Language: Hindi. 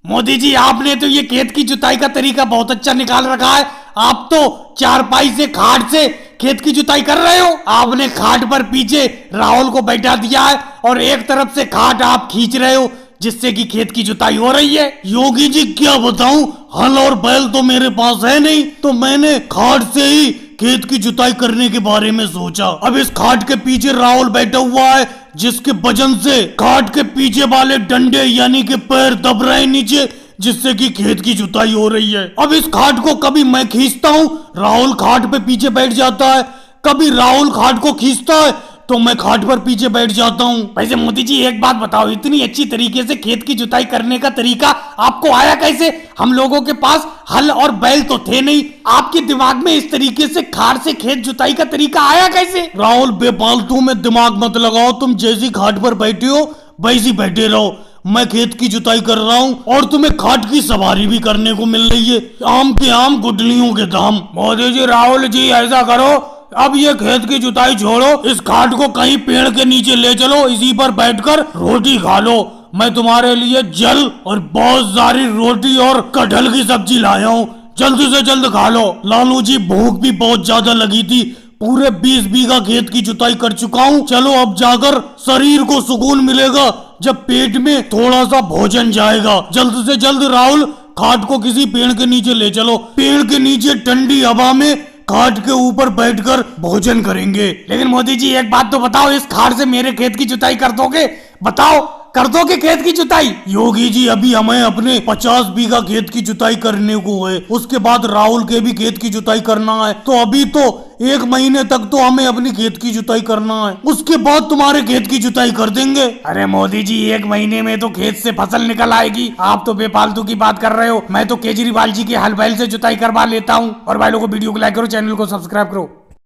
मोदी जी आपने तो ये खेत की जुताई का तरीका बहुत अच्छा निकाल रखा है। आप तो चारपाई से खाट से खेत की जुताई कर रहे हो। आपने खाट पर पीछे राहुल को बैठा दिया है और एक तरफ से खाट आप खींच रहे हो जिससे कि खेत की जुताई हो रही है। योगी जी क्या बताऊं, हल और बैल तो मेरे पास है नहीं, तो मैंने खाट से ही खेत की जुताई करने के बारे में सोचा। अब इस खाट के पीछे राहुल बैठा हुआ है जिसके वजन से खाट के पीछे वाले डंडे यानी कि पैर दब रहे हैं नीचे, जिससे कि खेत की जुताई हो रही है। अब इस खाट को कभी मैं खींचता हूँ, राहुल खाट पे पीछे बैठ जाता है, कभी राहुल खाट को खींचता है तो मैं खाट पर पीछे बैठ जाता हूँ। वैसे मोदी जी एक बात बताओ, इतनी अच्छी तरीके से खेत की जुताई करने का तरीका आपको आया कैसे? हम लोगों के पास हल और बैल तो थे नहीं, आपके दिमाग में इस तरीके से खाट से खेत जुताई का तरीका आया कैसे? राहुल बेफालतू में दिमाग मत लगाओ, तुम जैसी खाट पर बैठे हो वैसी बैठे रहो। मैं खेत की जुताई कर रहा हूँ और तुम्हें खाट की सवारी भी करने को मिल रही है। आम के आम गुटलियों के दाम। मोदी जी राहुल जी ऐसा करो, अब ये खेत की जुताई छोड़ो, इस खाट को कहीं पेड़ के नीचे ले चलो, इसी पर बैठकर रोटी खा लो। मैं तुम्हारे लिए जल और बहुत सारी रोटी और कटहल की सब्जी लाया हूँ, जल्द से जल्द खा लो। लालू जी भूख भी बहुत ज्यादा लगी थी, पूरे 20 बीघा खेत की जुताई कर चुका हूँ। चलो अब जाकर शरीर को सुकून मिलेगा जब पेट में थोड़ा सा भोजन जाएगा। जल्द से जल्द राहुल खाट को किसी पेड़ के नीचे ले चलो, पेड़ के नीचे ठंडी हवा में खाट के ऊपर बैठकर भोजन करेंगे। लेकिन मोदी जी एक बात तो बताओ, इस खाट से मेरे खेत की जुताई कर दोगे? बताओ, कर दोगे खेत की जुताई? योगी जी अभी हमें अपने 50 बीघा खेत की जुताई करने को है, उसके बाद राहुल के भी खेत की जुताई करना है, तो अभी तो 1 महीने तक तो हमें अपनी खेत की जुताई करना है, उसके बाद तुम्हारे खेत की जुताई कर देंगे। अरे मोदी जी 1 महीने में तो खेत से फसल निकल आएगी, आप तो बेफालतू की बात कर रहे हो। मैं तो केजरीवाल जी के हल बैल से जुताई करवा लेता हूँ। और भाई लोगों को वीडियो को लाइक करो, चैनल को सब्सक्राइब करो।